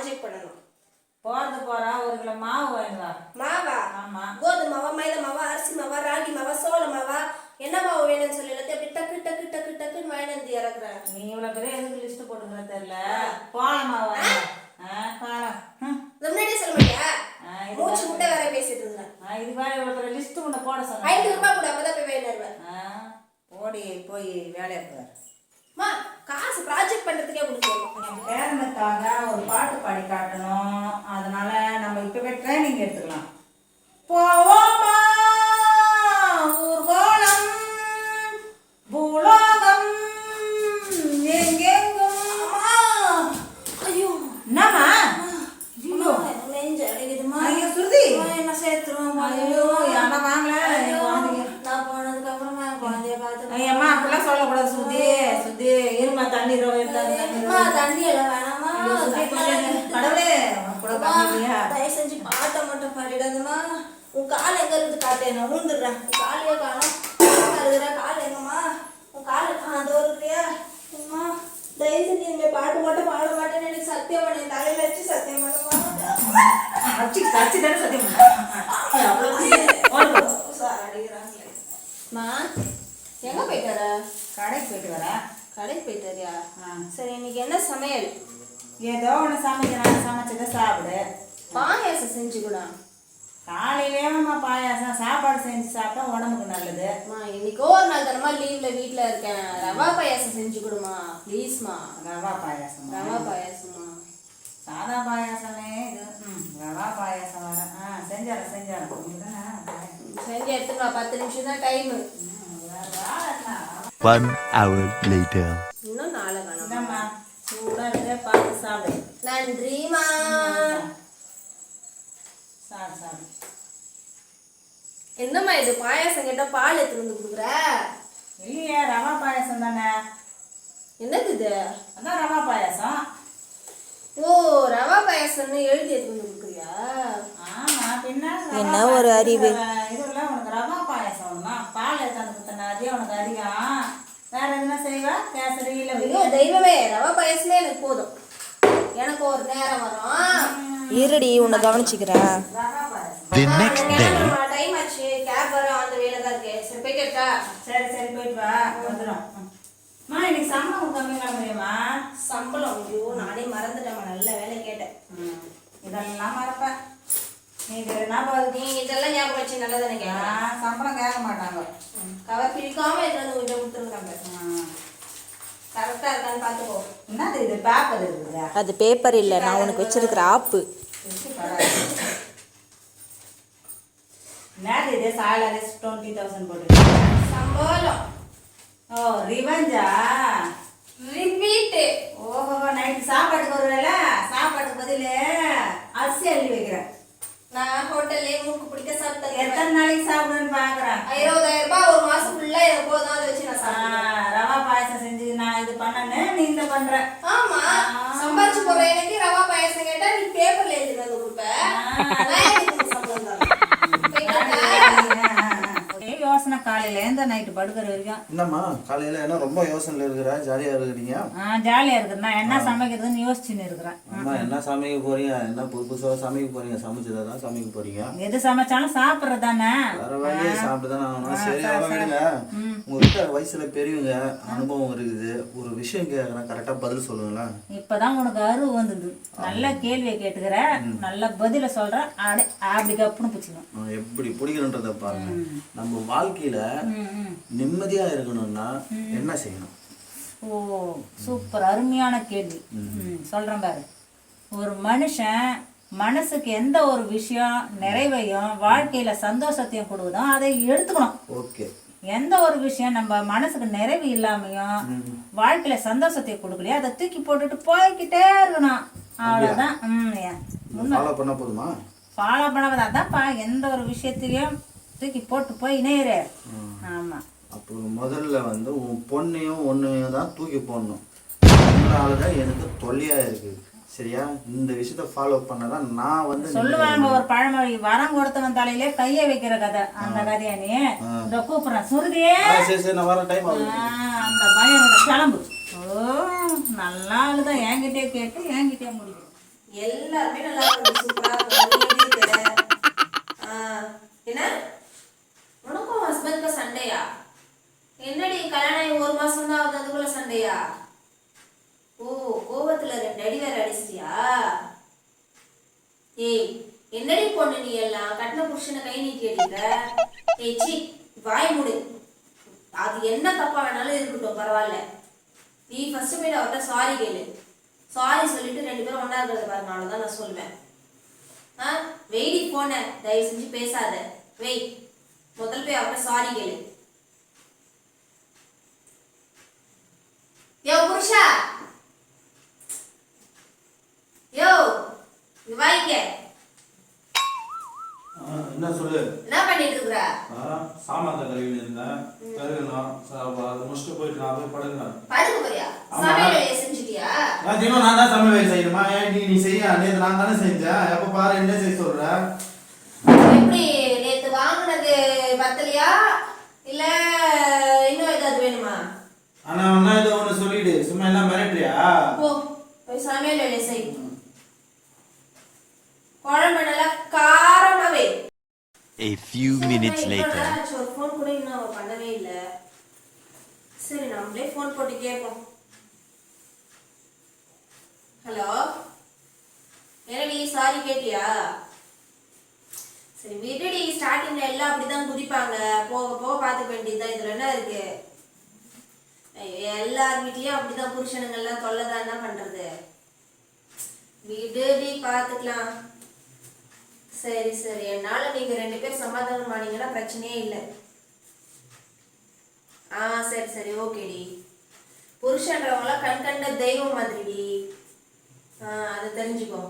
Project பண்ணணும். போறா 1 kilo மாவு வேணுவா. மாவா? ஆமா. கோதுமை மாவா, மைதா மாவா, அரிசி மாவா, ராகி மாவா, சோள மாவா, என்ன மாவு வேணும்னு சொல்லி எல்லாத்தையும் அப்படி டக்கு டக்கு டக்கு டக்குன்னு வாங்கிட்டு இறக்குறேன். நீ இவ்வளவு பேர் எதுக்கு லிஸ்ட் போட்டுக்கிற தெரியல. போன மாவா? காலம் முன்னாடியே சொல்ல மாட்டியா? மூச்சு முட்டை வேற பேசிட்டு இருந்தேன். இது வேற இவ்வளவு பேர் லிஸ்ட் உன்னை போட சொன்னேன். 5 ரூபாய் கூட அப்பதான் போய் வேணுவேன். ஓடி போய் வேலையை பாரு. மா காசு ப்ராஜெக்ட் பண்றதுக்கே கொடுக்கணும். பேரனுக்காக ஒரு பாட்டு பாடி காட்டணும். அதனால நம்ம இப்பவே ட்ரைனிங் எடுத்துக்கலாம். போவோமா ஊர்கோலம் பூலோகம் எங்கெங்கும். ஐயோ என்னம்மா? ஐயோ நெஞ்சு அடைக்குதுமா. ஐயோ சுருதி என்ன சேர்த்துருவோம். ஐயோ யாரா வாங்கல. நான் போனதுக்கு அப்புறமா குழந்தைய பார்த்து ஐயம்மா அப்படிலாம் சொல்லக்கூடாது சுருதி. சுருதி இருமா தண்ணி தண்ணி எல்லாம் வேணாமா. கடவுளே கூட பாக்கலையா? தயவு செஞ்சு பாட்டை மட்டும் பாடிடாதுமா. உன் கால் எங்க இருந்து காட்டு, நான் ஊந்துடுறேன். உன் காலையே காணும் இருக்கிற கால் எங்கம்மா? உன் கால் அதோ இருக்கிறியா? அம்மா தயவு செஞ்சு இனிமே பாட்டு மட்டும் பாட மாட்டேன்னு எனக்கு சத்தியம் பண்ணி தலையில வச்சு சத்தியம் பண்ணுமா. எங்க போயிட்டார? கடைக்கு போயிட்டு வரேன். கடைக்கு போயிட்டாரியா? சரி இன்னைக்கு என்ன சமையல்? ஏதோ ஒன்று சமைக்கிறேன். சமைச்சதை சாப்பிடு. பாயாசம் செஞ்சுக்கூடா. காலையிலேயும்மா பாயாசம் சாப்பாடு செஞ்சு சாப்பிட்டா உடம்புக்கு நல்லது. இன்னைக்கோ ஒரு நாள் தரமா லீவ்ல வீட்டுல இருக்கேன். ரவா பாயாசம் செஞ்சு கொடுமா ப்ளீஸ்மா. ரவா பாயாசம்? ரவா பாயாசமா? சாதா பாயாசமே இது. ரவா பாயாசம் வர செஞ்சாரன் செஞ்சு எடுத்துக்கா. 10 நிமிஷம் தான் டைம். 1 hour later. இன்னும் 4 காணமா. சூடா இருக்க பார்த்து சாப்பிடு. நன்றிமா. சாப்பிடு. என்னம்மா இது பாயாசம் கேட்டா பால் எடுத்து வந்து கொடுக்குற? இல்லையே ரவா பாயாசம் தானே. என்னது இது? அதான் ரவா பாயாசம். ஓ ரவா பாயாசம்னு எழுதி எடுத்து வந்து கொடுக்குறியா? ஆமா பின்ன. என்ன ஒரு அறிவு. இதுல உனக்கு ரவா பாயாசம் வேணுமா? பால் எடுத்து கொடுத்தனா அதே உனக்கு அதிகம். வேற எதுனா செய்வா? கேசரி இல்ல? ஐயோ தெய்வமே, ரவா பாயாசமே எனக்கு போதும். எனக்கு ஒரு நேரம் வரும். இருடி உன்னை கவனிச்சுக்கிறேன். The next day. டைம் ஆச்சு. கேப் வர அந்த வேலை தான் இருக்கு. சரி போயிட்டா? சரி போயிட்டு வா. வந்துடும். இன்னைக்கு சம்பளம் கம்மியா முடியுமா? சம்பளம் ஐயோ நானே மறந்துட்டேன். நல்ல வேலை கேட்டேன். இதெல்லாம் மறப்பேன். நீ இதெல்லாம் ஞாபகம் வச்சு நல்லதானே கேட்க. சம்பளம் கேட்க மாட்டாங்க. கவர் பிரிக்காம இதுல உங்கள்கிட்ட கொடுத்துருக்காங்க. கரெக்டா இருக்கான்னு பாத்துக்கோ. என்னது இது? பேப்பர் இருக்குதா? அது பேப்பர் இல்லை, நான் உனக்கு வச்சிருக்கிற ஆப்பு. என்னது இது? salary 20,000 போட்டு சம்பளம். ஓ ரிவெஞ்சா? ரிப்பீட். ஓஹோ நைட்டு சாப்பாட்டுக்கு வருவேல, சாப்பாட்டுக்கு பதில் அரிசி அள்ளி வைக்கிறேன். நான் ஹோட்டல்லே மூக்கு பிடிக்க சாப்பிட்டேன். எத்தனை நாளைக்கு சாப்பிடுன்னு பாக்குறேன். 20,000 ரூபாய் ஒரு மாசம் ஃபுல்லா எனக்கு போதும். அதை வச்சு நான் சாப்பிடுறேன். ரவா பாயசம் செஞ்சு நான் இது பண்ணனே நீ இந்த பண்ற. ஆமா சம்பாரிச்சு போற எனக்கு ரவா பாயசம் கேட்டா நீ பேப்பர்ல எழுதி வந்து கொடுப்ப. சம்பளம் தான். யோசனை காலையில இருந்து நைட்டு படுக்கிற வரைக்கும். என்னம்மா காலையில என்ன ரொம்ப யோசனைல இருக்கிற? ஜாலியா இருக்கிறீங்க? ஜாலியா இருக்கு. நான் என்ன சமைக்கிறதுன்னு யோசிச்சுன்னு இருக்கிறேன். அம்மா என்ன சமைக்க போறீங்க? என்ன புதுசா சமைக்க போறீங்க? சமைச்சதான் சமைக்க போறீங்க? எது சமைச்சாலும் சாப்பிடுறது தானே. வேற வழியே சாப்பிட்டுதானே ஆகணும். சரி விடுங்க. உங்ககிட்ட வயசுல பெரியவங்க அனுபவம் இருக்குது. ஒரு விஷயம் கேட்கறேன், கரெக்டா பதில் சொல்லுங்களேன். இப்பதான் உனக்கு அறிவு வந்தது. நல்ல கேள்வியை கேட்டுக்கிற, நல்ல பதில சொல்ற. அப்படி கப்புன்னு பிடிச்சிக்கணும். எப்படி பிடிக்கிறன்றத பாருங்க. நம்ம வாழ்க்கையில நிம்மதியா இருக்கணும்னா என்ன செய்யணும்? ஓ சூப்பர், அருமையான கேள்வி. சொல்றேன் பாரு. ஒரு மனுஷன் மனசுக்கு எந்த ஒரு விஷயம் நிறைவையும் வாழ்க்கையில சந்தோஷத்தையும் கொடுக்குதோ அதை எடுத்துக்கணும். ஓகே. எந்த ஒரு விஷயம் நம்ம மனசுக்கு நிறைவு இல்லாமையும் வாழ்க்கையில சந்தோஷத்தை கொடுக்கலையோ அதை தூக்கி போட்டுட்டு போய்கிட்டே இருக்கணும். அவ்வளவுதான். ஃபாலோ பண்ண போதுமா? ஃபாலோ பண்ணாதான்ப்பா எந்த ஒரு விஷயத்தையும் தூக்கி போட்டு போய் இணையிரு. ஆமா. அப்போ முதல்ல வந்து உன் பொண்ணையும் ஒன்னையும் தான் தூக்கி போடணும். அதனாலதான் எனக்கு தொல்லையா இருக்கு. சரியா? இந்த விஷயத்த ஃபாலோ பண்ணதான் நான் வந்து சொல்லுவாங்க ஒரு பழமொழி, வரம் கொடுத்தவன் தலையிலே கைய வைக்கிற கதை. அந்த கதையா நீ இந்த கூப்பிடுறேன் சுருதியே. சரி நான் வர டைம் ஆகுது. அந்த பையனோட கிளம்பு. ஓ நல்லா ஆளுதான். என்கிட்டே கேட்டு என்கிட்டே முடியும். எல்லாருமே நல்லா இருக்கு, சூப்பரா இருக்கு. நீ எப்படி இருக்க? என்ன உனக்கும் ஹஸ்பண்ட்க்கு சண்டையா? என்னடி கல்யாணம் ஆகி 1 மாசம் தான் ஆகுது, அதுக்குள்ள சண்டையா? ஓ, கோவத்துல 2 அடி வேற அடிச்சிட்டியா? ஏய், என்னடி பொண்ணு நீ எல்லாம் கட்டின புருஷனை கை நீட்டி அடிக்கிற? ஏய் சி, வாய் மூடு. அது என்ன தப்பா வேணாலும் இருக்கட்டும், பரவாயில்ல. நீ ஃபர்ஸ்ட் போய் அவர்கிட்ட சாரி கேளு. சாரி சொல்லிட்டு 2 பேரும் ஒண்ணா இருக்கிறத பாருங்க, அவ்வளவுதான் நான் சொல்லுவேன். வெயிடி போன, தயவு செஞ்சு பேசாத. வெய், முதல் போய் அவர்கிட்ட சாரி கேளு. யோ புருஷா, யோ இங்க வாங்க. என்ன சொல்லு? என்ன பண்ணிட்டு இருக்கற? சாமான் கழுவின்னு இருந்தேன், கழுவினோம். அது முடிச்சுட்டு போயிட்டு நான் போய் படுக்கிறேன். படுக்க போறியா? சமையல் வேலையை செஞ்சுட்டியா? தினம் நான் தான் சமையல் வேலை செய்யணுமா? ஏன் நீ செய்ய? நேற்று நான் தானே செஞ்சேன். எப்போ பாரு என்ன செய்ய சொல்ற? எப்படி நேத்து வாங்குனது பத்தலையா இல்ல இன்னும் ஏதாவது வேணுமா? ஆனா ஒன்னா இதை ஒன்று சொல்லிடு, சும்மா எல்லாம் மிரட்டுறியா? போ போய் சமையல் வேலையை செய். குழம்பு நல்லா காரமாவே. A few minutes later. ஒரு ஃபோன் கூட இன்னும் அவ பண்ணவே இல்ல. சரி, நம்மளே ஃபோன் போட்டு கேட்போம். ஹலோ, என்னடி சாரி கேட்டியா? சரி விடுடி, ஸ்டார்டிங்ல எல்லாம் அப்படிதான் குதிப்பாங்க, போக போக பார்த்துக்க வேண்டியதுதான். இதுல என்ன இருக்கு? எல்லார் வீட்லயும் அப்படிதான் புருஷனுங்க எல்லாம் தொல்லைதான், என்ன பண்றது? விடுடி, பார்த்துக்கலாம். சரி சரி, என்னால நீங்க 2 பேர் சமாதானம் ஆனீங்கன்னா பிரச்சனையே இல்லை. சரி சரி, ஓகேடி. புருஷன்றவங்களாம் கண் கண்ட தெய்வம் மாதிரிடி. அதை தெரிஞ்சுக்கோ.